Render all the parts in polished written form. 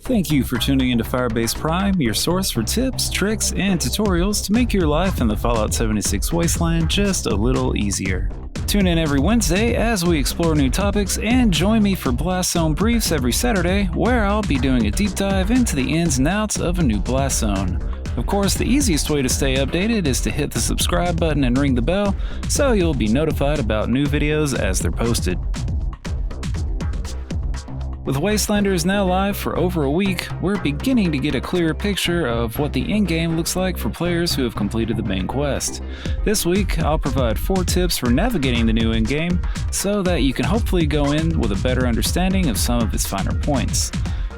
Thank you for tuning into Firebase Prime, your source for tips, tricks, and tutorials to make your life in the Fallout 76 Wasteland just a little easier. Tune in every Wednesday as we explore new topics, and join me for Blast Zone Briefs every Saturday, where I'll be doing a deep dive into the ins and outs of a new Blast Zone. Of course, the easiest way to stay updated is to hit the subscribe button and ring the bell, so you'll be notified about new videos as they're posted. With Wastelanders now live for over a week, we're beginning to get a clearer picture of what the endgame looks like for players who have completed the main quest. This week, I'll provide 4 tips for navigating the new endgame so that you can hopefully go in with a better understanding of some of its finer points.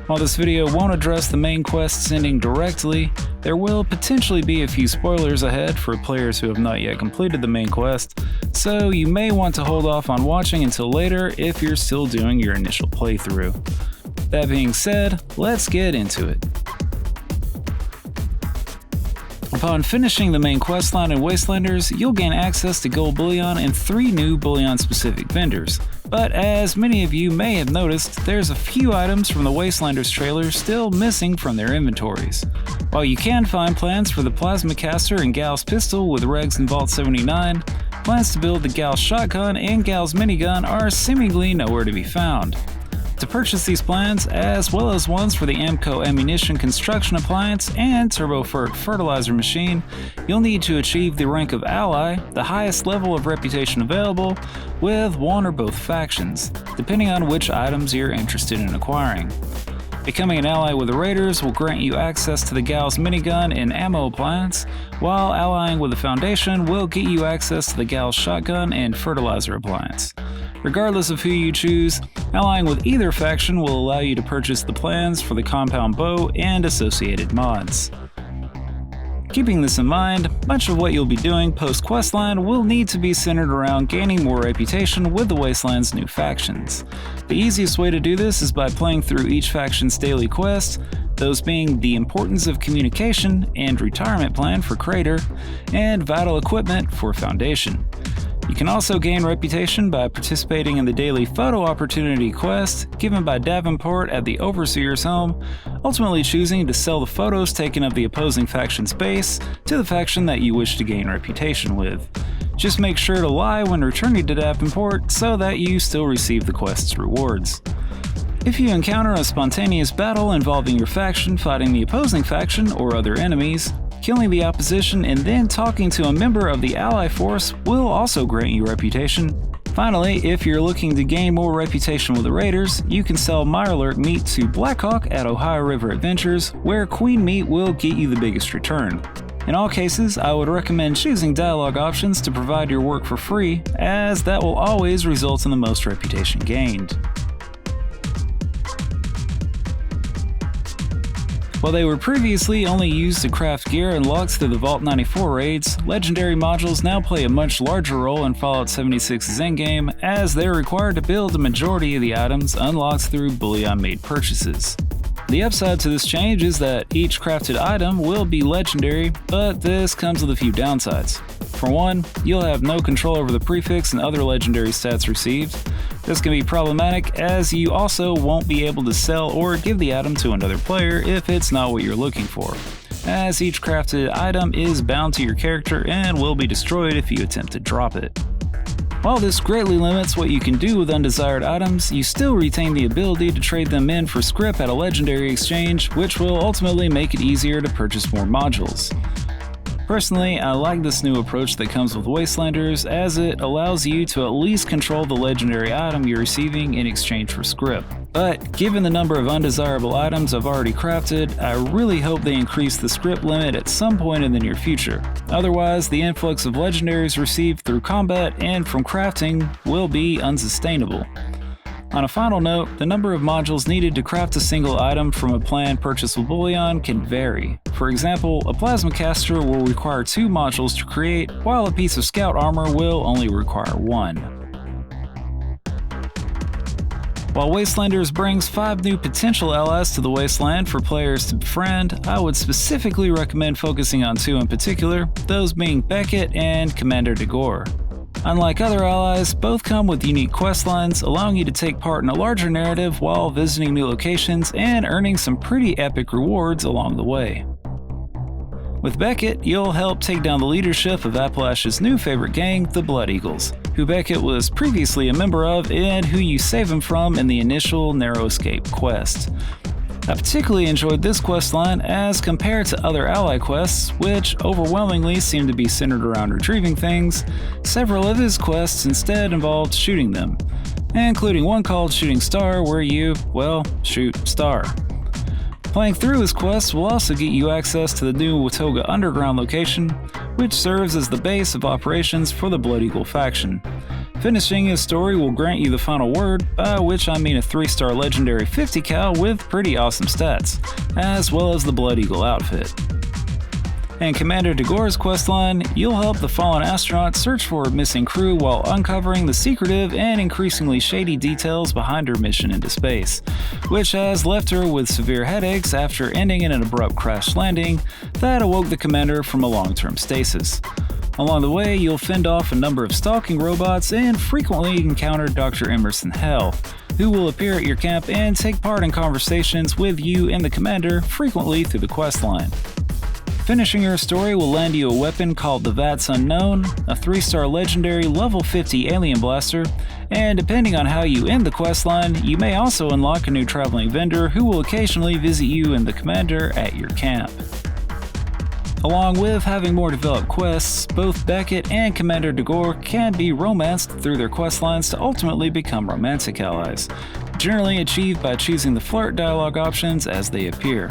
While this video won't address the main quest's ending directly, there will potentially be a few spoilers ahead for players who have not yet completed the main quest, so you may want to hold off on watching until later if you're still doing your initial playthrough. That being said, let's get into it. Upon finishing the main questline in Wastelanders, you'll gain access to gold bullion and 3 new bullion-specific vendors. But as many of you may have noticed, there's a few items from the Wastelanders trailer still missing from their inventories. While you can find plans for the Plasma Caster and Gal's pistol with regs in Vault 79, plans to build the Gal's shotgun and Gal's minigun are seemingly nowhere to be found. To purchase these plans, as well as ones for the Amco ammunition construction appliance and Turbofert fertilizer machine, you'll need to achieve the rank of Ally, the highest level of reputation available, with one or both factions, depending on which items you're interested in acquiring. Becoming an ally with the Raiders will grant you access to the Gal's minigun and ammo appliance, while allying with the Foundation will get you access to the Gal's shotgun and fertilizer appliance. Regardless of who you choose, allying with either faction will allow you to purchase the plans for the compound bow and associated mods. Keeping this in mind, much of what you'll be doing post-questline will need to be centered around gaining more reputation with the Wasteland's new factions. The easiest way to do this is by playing through each faction's daily quest, those being the Importance of Communication and Retirement Plan for Crater, and Vital Equipment for Foundation. You can also gain reputation by participating in the daily Photo Opportunity quest given by Davenport at the Overseer's home, ultimately choosing to sell the photos taken of the opposing faction's base to the faction that you wish to gain reputation with. Just make sure to lie when returning to Davenport so that you still receive the quest's rewards. If you encounter a spontaneous battle involving your faction fighting the opposing faction or other enemies, killing the opposition and then talking to a member of the ally force will also grant you reputation. Finally, if you're looking to gain more reputation with the Raiders, you can sell Mirelurk meat to Blackhawk at Ohio River Adventures, where Queen meat will get you the biggest return. In all cases, I would recommend choosing dialogue options to provide your work for free, as that will always result in the most reputation gained. While they were previously only used to craft gear unlocks through the Vault 94 raids, legendary modules now play a much larger role in Fallout 76's endgame, as they're required to build the majority of the items unlocked through bullion-made purchases. The upside to this change is that each crafted item will be legendary, but this comes with a few downsides. For one, you'll have no control over the prefix and other legendary stats received. This can be problematic, as you also won't be able to sell or give the item to another player if it's not what you're looking for, as each crafted item is bound to your character and will be destroyed if you attempt to drop it. While this greatly limits what you can do with undesired items, you still retain the ability to trade them in for scrip at a legendary exchange, which will ultimately make it easier to purchase more modules. Personally, I like this new approach that comes with Wastelanders, as it allows you to at least control the legendary item you're receiving in exchange for scrip. But given the number of undesirable items I've already crafted, I really hope they increase the scrip limit at some point in the near future. Otherwise, the influx of legendaries received through combat and from crafting will be unsustainable. On a final note, the number of modules needed to craft a single item from a plan purchased with bullion can vary. For example, a plasma caster will require 2 modules to create, while a piece of scout armor will only require 1. While Wastelanders brings 5 new potential allies to the Wasteland for players to befriend, I would specifically recommend focusing on 2 in particular, those being Beckett and Commander DeGore. Unlike other allies, both come with unique questlines, allowing you to take part in a larger narrative while visiting new locations and earning some pretty epic rewards along the way. With Beckett, you'll help take down the leadership of Appalachia's new favorite gang, the Blood Eagles, who Beckett was previously a member of and who you save him from in the initial Narrow Escape quest. I particularly enjoyed this questline as compared to other ally quests, which overwhelmingly seem to be centered around retrieving things. Several of his quests instead involved shooting them, including one called Shooting Star where you, well, shoot Star. Playing through his quests will also get you access to the new Watoga Underground location, which serves as the base of operations for the Blood Eagle faction. Finishing his story will grant you the final word, by which I mean a 3-star legendary 50 cal with pretty awesome stats, as well as the Blood Eagle outfit. In Commander Degore's questline, you'll help the fallen astronaut search for her missing crew while uncovering the secretive and increasingly shady details behind her mission into space, which has left her with severe headaches after ending in an abrupt crash landing that awoke the commander from a long-term stasis. Along the way, you'll fend off a number of stalking robots and frequently encounter Dr. Emerson Hell, who will appear at your camp and take part in conversations with you and the commander frequently through the questline. Finishing your story will land you a weapon called the Vats Unknown, a 3-star legendary level 50 alien blaster, and depending on how you end the questline, you may also unlock a new traveling vendor who will occasionally visit you and the commander at your camp. Along with having more developed quests, both Beckett and Commander Degore can be romanced through their questlines to ultimately become romantic allies, generally achieved by choosing the flirt dialogue options as they appear.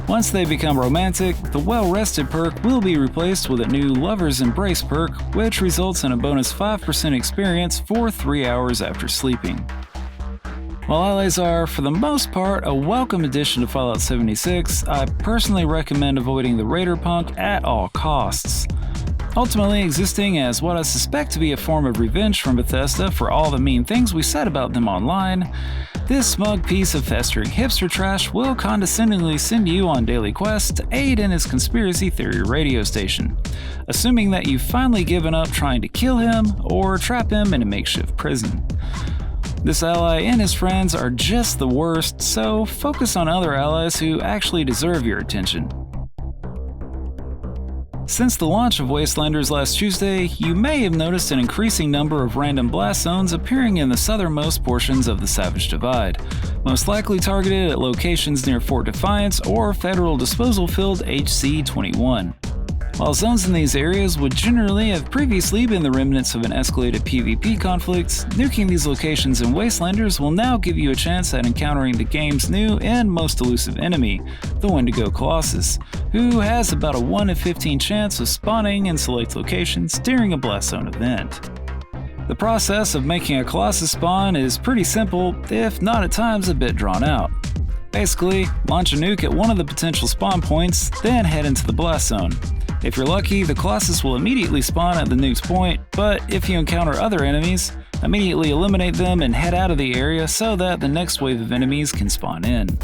Once they become romantic, the Well-Rested perk will be replaced with a new Lover's Embrace perk, which results in a bonus 5% experience for 3 hours after sleeping. While allies are, for the most part, a welcome addition to Fallout 76, I personally recommend avoiding the Raider Punk at all costs. Ultimately existing as what I suspect to be a form of revenge from Bethesda for all the mean things we said about them online, this smug piece of festering hipster trash will condescendingly send you on daily quests to aid in his conspiracy theory radio station, assuming that you've finally given up trying to kill him or trap him in a makeshift prison. This ally and his friends are just the worst, so focus on other allies who actually deserve your attention. Since the launch of Wastelanders last Tuesday, you may have noticed an increasing number of random blast zones appearing in the southernmost portions of the Savage Divide, most likely targeted at locations near Fort Defiance or Federal Disposal Field HC-21. While zones in these areas would generally have previously been the remnants of an escalated PvP conflict, nuking these locations in Wastelanders will now give you a chance at encountering the game's new and most elusive enemy, the WENDIGO Colossus, who has about a 1 in 15 chance of spawning in select locations during a blast zone event. The process of making a Colossus spawn is pretty simple, if not at times a bit drawn out. Basically, launch a nuke at one of the potential spawn points, then head into the blast zone. If you're lucky, the Colossus will immediately spawn at the nuke's point, but if you encounter other enemies, immediately eliminate them and head out of the area so that the next wave of enemies can spawn in.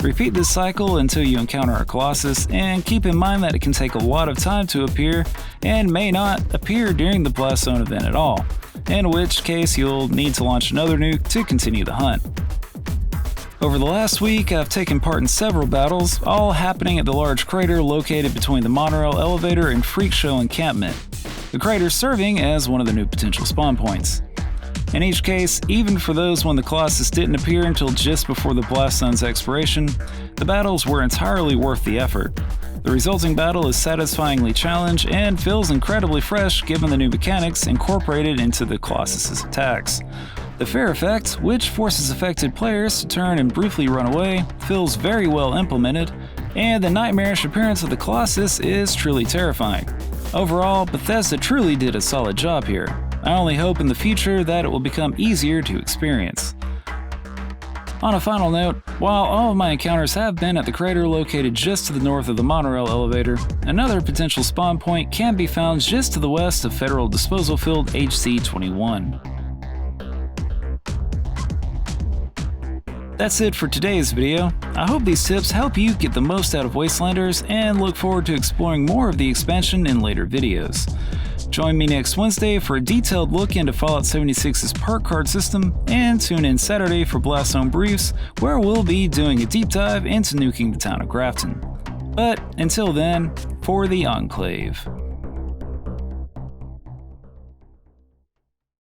Repeat this cycle until you encounter a Colossus, and keep in mind that it can take a lot of time to appear and may not appear during the blast zone event at all, in which case you'll need to launch another nuke to continue the hunt. Over the last week, I've taken part in several battles, all happening at the large crater located between the monorail elevator and Freak Show encampment, the crater serving as one of the new potential spawn points. In each case, even for those when the Colossus didn't appear until just before the blast zone's expiration, the battles were entirely worth the effort. The resulting battle is satisfyingly challenged and feels incredibly fresh given the new mechanics incorporated into the Colossus's attacks. The Fair effect, which forces affected players to turn and briefly run away, feels very well implemented, and the nightmarish appearance of the Colossus is truly terrifying. Overall, Bethesda truly did a solid job here. I only hope in the future that it will become easier to experience. On a final note, while all of my encounters have been at the crater located just to the north of the monorail elevator, another potential spawn point can be found just to the west of Federal Disposal Field HC-21. That's it for today's video. I hope these tips help you get the most out of Wastelanders and look forward to exploring more of the expansion in later videos. Join me next Wednesday for a detailed look into Fallout 76's park card system, and tune in Saturday for Blast Zone Briefs, where we'll be doing a deep dive into nuking the town of Grafton. But until then, for the Enclave.